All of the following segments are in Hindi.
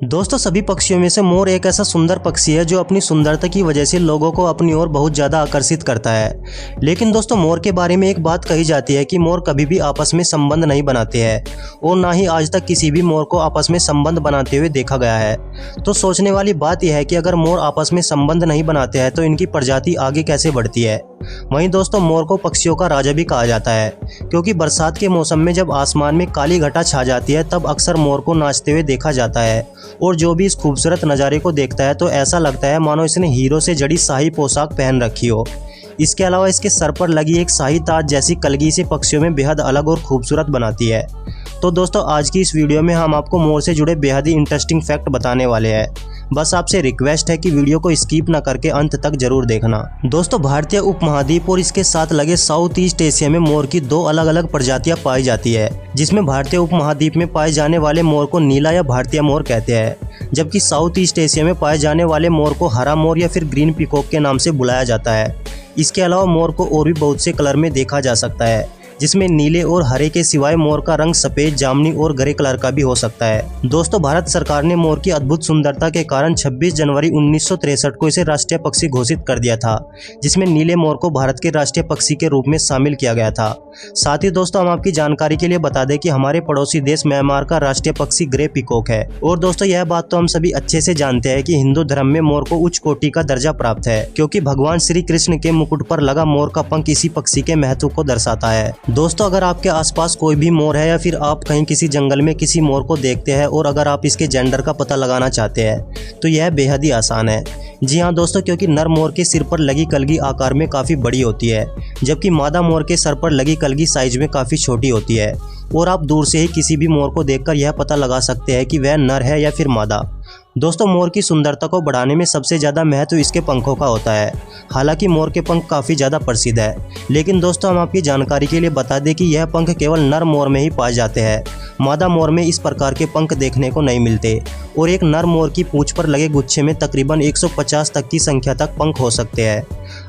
दोस्तों सभी पक्षियों में से मोर एक ऐसा सुंदर पक्षी है जो अपनी सुंदरता की वजह से लोगों को अपनी ओर बहुत ज़्यादा आकर्षित करता है। लेकिन दोस्तों मोर के बारे में एक बात कही जाती है कि मोर कभी भी आपस में संबंध नहीं बनाते हैं और ना ही आज तक किसी भी मोर को आपस में संबंध बनाते हुए देखा गया है। तो सोचने वाली बात यह है कि अगर मोर आपस में संबंध नहीं बनाते हैं तो इनकी प्रजाति आगे कैसे बढ़ती है। वहीं दोस्तों मोर को पक्षियों का राजा भी कहा जाता है, क्योंकि बरसात के मौसम में जब आसमान में काली घटा छा जाती है तब अक्सर मोर को नाचते हुए देखा जाता है और जो भी इस खूबसूरत नज़ारे को देखता है तो ऐसा लगता है मानो इसने हीरो से जड़ी शाही पोशाक पहन रखी हो। इसके अलावा इसके सर पर लगी एक शाही ताज जैसी कलगी से पक्षियों में बेहद अलग और खूबसूरत बनाती है। तो दोस्तों आज की इस वीडियो में हम आपको मोर से जुड़े बेहद ही इंटरेस्टिंग फैक्ट बताने वाले हैं। बस आपसे रिक्वेस्ट है कि वीडियो को स्किप न करके अंत तक जरूर देखना। दोस्तों भारतीय उपमहाद्वीप और इसके साथ लगे साउथ ईस्ट एशिया में मोर की दो अलग अलग प्रजातियां पाई जाती है, जिसमें भारतीय उपमहाद्वीप में पाए जाने वाले मोर को नीला या भारतीय मोर कहते हैं, जबकि साउथ ईस्ट एशिया में पाए जाने वाले मोर को हरा मोर या फिर ग्रीन पीकॉक के नाम से बुलाया जाता है। इसके अलावा मोर को और भी बहुत से कलर में देखा जा सकता है, जिसमें नीले और हरे के सिवाय मोर का रंग सफ़ेद, जामुनी और ग्रे कलर का भी हो सकता है। दोस्तों भारत सरकार ने मोर की अद्भुत सुंदरता के कारण 26 जनवरी 1963 को इसे राष्ट्रीय पक्षी घोषित कर दिया था, जिसमें नीले मोर को भारत के राष्ट्रीय पक्षी के रूप में शामिल किया गया था। साथ ही दोस्तों हम आपकी जानकारी के लिए बता दें कि हमारे पड़ोसी देश म्यांमार का राष्ट्रीय पक्षी ग्रे पीकॉक है। और दोस्तों यह बात तो हम सभी अच्छे से जानते हैं कि हिंदू धर्म में मोर को उच्च कोटि का दर्जा प्राप्त है, क्योंकि भगवान श्री कृष्ण के मुकुट पर लगा मोर का पंख इसी पक्षी के महत्व को दर्शाता है। दोस्तों अगर आपके आसपास कोई भी मोर है या फिर आप कहीं किसी जंगल में किसी मोर को देखते हैं और अगर आप इसके जेंडर का पता लगाना चाहते हैं तो यह बेहद ही आसान है। जी हाँ दोस्तों, क्योंकि नर मोर के सिर पर लगी कलगी आकार में काफ़ी बड़ी होती है, जबकि मादा मोर के सर पर लगी कलगी साइज में काफ़ी छोटी होती है और आप दूर से ही किसी भी मोर को देखकर यह पता लगा सकते हैं कि वह नर है या फिर मादा। दोस्तों मोर की सुंदरता को बढ़ाने में सबसे ज़्यादा महत्व इसके पंखों का होता है। हालांकि मोर के पंख काफ़ी ज़्यादा प्रसिद्ध है, लेकिन दोस्तों हम आपकी जानकारी के लिए बता दें कि यह पंख केवल नर मोर में ही पाए जाते हैं। मादा मोर में इस प्रकार के पंख देखने को नहीं मिलते और एक नर मोर की पूंछ पर लगे गुच्छे में तकरीबन 150 तक की संख्या तक पंख हो सकते हैं।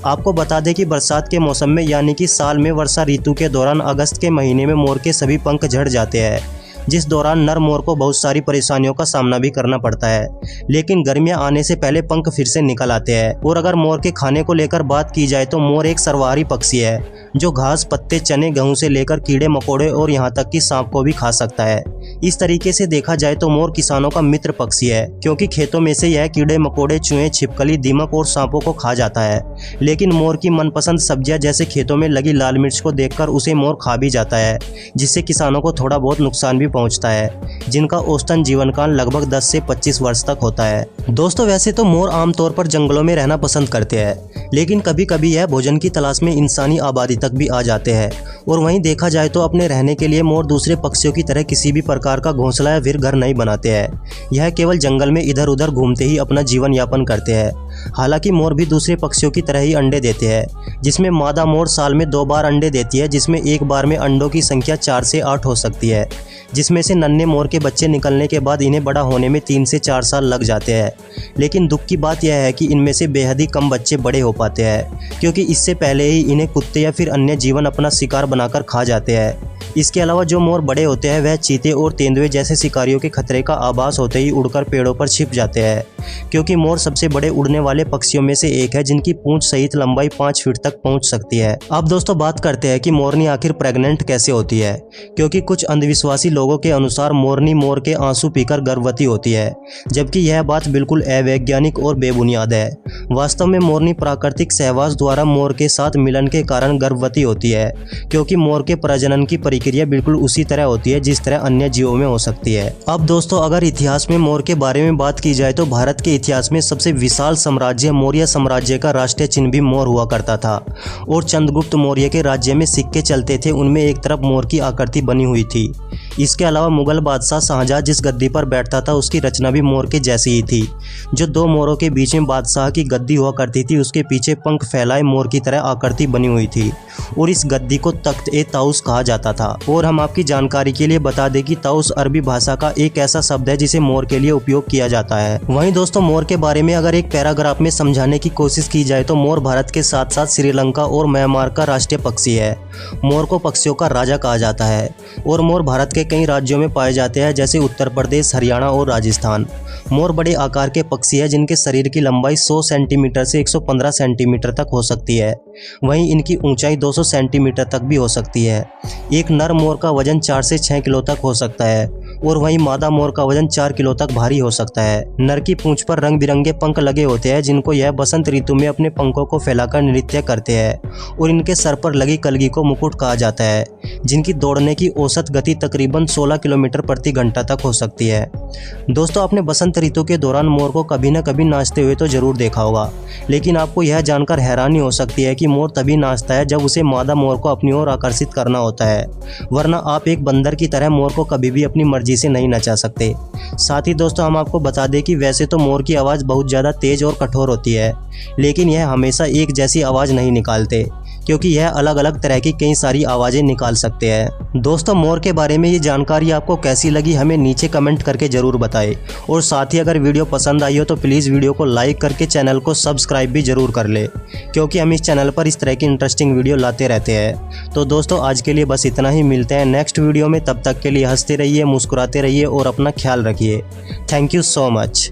आपको बता दें कि बरसात के मौसम में यानी कि साल में वर्षा ऋतु के दौरान अगस्त के महीने में मोर के सभी पंख झड़ जाते हैं, जिस दौरान नर मोर को बहुत सारी परेशानियों का सामना भी करना पड़ता है। लेकिन गर्मियां आने से पहले पंख फिर से निकल आते हैं। और अगर मोर के खाने को लेकर बात की जाए तो मोर एक सर्वाहारी पक्षी है जो घास, पत्ते, चने, गेहूं से लेकर कीड़े मकोड़े और यहां तक कि सांप को भी खा सकता है। इस तरीके से देखा जाए तो मोर किसानों का मित्र पक्षी है, क्योंकि खेतों में से यह कीड़े मकोड़े, चूहे, छिपकली, दीमक और सांपों को खा जाता है। लेकिन मोर की मनपसंद सब्जियां जैसे खेतों में लगी लाल मिर्च को देखकर उसे मोर खा भी जाता है, जिससे किसानों को थोड़ा बहुत नुकसान भी पहुंचता है, जिनका औसतन जीवन काल लगभग 10 से 25 वर्ष तक होता है। दोस्तों वैसे तो मोर आमतौर पर जंगलों में रहना पसंद करते हैं, लेकिन कभी कभी यह भोजन की तलाश में इंसानी आबादी तक भी आ जाते हैं। और वहीं देखा जाए तो अपने रहने के लिए मोर दूसरे पक्षियों की तरह किसी भी प्रकार का घोंसला या फिर घर नहीं बनाते हैं। यह केवल जंगल में इधर उधर घूमते ही अपना जीवन यापन करते हैं। हालांकि मोर भी दूसरे पक्षियों की तरह ही अंडे देते हैं, जिसमें मादा मोर साल में 2 बार अंडे देती है, जिसमें एक बार में अंडों की संख्या 4 से 8 हो सकती है, जिसमें से नन्हे मोर के बच्चे निकलने के बाद इन्हें बड़ा होने में 3 से 4 साल लग जाते हैं। लेकिन दुख की बात यह है कि इनमें से बेहद ही कम बच्चे बड़े हो पाते हैं, क्योंकि इससे पहले ही इन्हें कुत्ते या फिर अन्य जीवन अपना शिकार बनाकर खा जाते हैं। इसके अलावा जो मोर बड़े होते हैं वह चीते और तेंदुए जैसे शिकारियों के खतरे का आभास होते ही उड़कर पेड़ों पर छिप जाते हैं, क्योंकि मोर सबसे बड़े उड़ने वाले पक्षियों में से एक है जिनकी पूंछ सहित लंबाई 5 फीट तक पहुंच सकती है। अब दोस्तों बात करते हैं कि मोरनी आखिर प्रेग्नेंट कैसे होती है, क्योंकि कुछ अंधविश्वासी लोगों के अनुसार मोरनी मोर के आंसू पीकर गर्भवती होती है, जबकि यह बात बिल्कुल अवैज्ञानिक और बेबुनियाद है। वास्तव में मोरनी प्राकृतिक सहवास द्वारा मोर के साथ मिलन के कारण गर्भवती होती है, क्योंकि मोर के प्रजनन की प्रक्रिया बिल्कुल उसी तरह होती है जिस तरह अन्य जीवों में हो सकती है। अब दोस्तों अगर इतिहास में मोर के बारे में बात की जाए तो भारत के इतिहास में सबसे विशाल साम्राज्य मौर्य साम्राज्य का राष्ट्रीय चिन्ह भी मोर हुआ करता था और चंद्रगुप्त मौर्य के राज्य में सिक्के चलते थे, उनमें एक तरफ मोर की आकृति बनी हुई थी। इसके अलावा मुगल बादशाह शाहजहां जिस गद्दी पर बैठता था उसकी रचना भी मोर के जैसी ही थी। जो 2 मोरों के बीच में बादशाह की गद्दी हुआ करती थी उसके पीछे पंख फैलाए मोर की तरह आकृति बनी हुई थी और इस गद्दी को तख्त-ए-ताउस कहा जाता था। और हम आपकी जानकारी के लिए बता दें कि ताउस अरबी भाषा का एक ऐसा शब्द है जिसे मोर के लिए उपयोग किया जाता है। वहीं दोस्तों मोर के बारे में अगर एक पैराग्राफ में समझाने की कोशिश की जाए तो मोर भारत के साथ साथ श्रीलंका और म्यांमार का राष्ट्रीय पक्षी है। मोर को पक्षियों का राजा कहा जाता है और मोर भारत के के कई राज्यों में पाए जाते हैं, जैसे उत्तर प्रदेश, हरियाणा और राजस्थान। मोर बड़े आकार के पक्षी है जिनके शरीर की लंबाई 100 सेंटीमीटर से 115 सेंटीमीटर तक हो सकती है। वहीं इनकी ऊंचाई 200 सेंटीमीटर तक भी हो सकती है। एक नर मोर का वजन 4 से 6 किलो तक हो सकता है और वहीं मादा मोर का वजन 4 किलो तक भारी हो सकता है। नर की पूंछ पर रंग बिरंगे पंख लगे होते हैं, जिनको यह बसंत ऋतु में अपने पंखों को फैलाकर नृत्य करते हैं, और इनके सर पर लगी कलगी को मुकुट कहा जाता है, जिनकी दौड़ने की औसत गति तकरीबन 16 किलोमीटर प्रति घंटा तक हो सकती है। दोस्तों, आपने बसंत ऋतु के दौरान मोर को कभी न कभी नाचते हुए तो जरूर देखा होगा, लेकिन आपको यह जानकर हैरानी हो सकती है कि मोर तभी नाचता है जब उसे मादा मोर को अपनी ओर आकर्षित करना होता है, वरना आप एक बंदर की तरह मोर को कभी भी अपनी मर्जी से नहीं नचा सकते। साथ ही दोस्तों, हम आपको बता दें कि वैसे तो मोर की आवाज़ बहुत ज़्यादा तेज और कठोर होती है, लेकिन यह हमेशा एक जैसी आवाज़ नहीं निकालते, क्योंकि यह अलग अलग तरह की कई सारी आवाज़ें निकाल सकते हैं। दोस्तों, मोर के बारे में ये जानकारी आपको कैसी लगी हमें नीचे कमेंट करके ज़रूर बताएं, और साथ ही अगर वीडियो पसंद आई हो तो प्लीज़ वीडियो को लाइक करके चैनल को सब्सक्राइब भी ज़रूर कर ले, क्योंकि हम इस चैनल पर इस तरह की इंटरेस्टिंग वीडियो लाते रहते हैं। तो दोस्तों, आज के लिए बस इतना ही। मिलते हैं नेक्स्ट वीडियो में, तब तक के लिए हंसते रहिए, मुस्कुराते रहिए और अपना ख्याल रखिए। Thank you so much.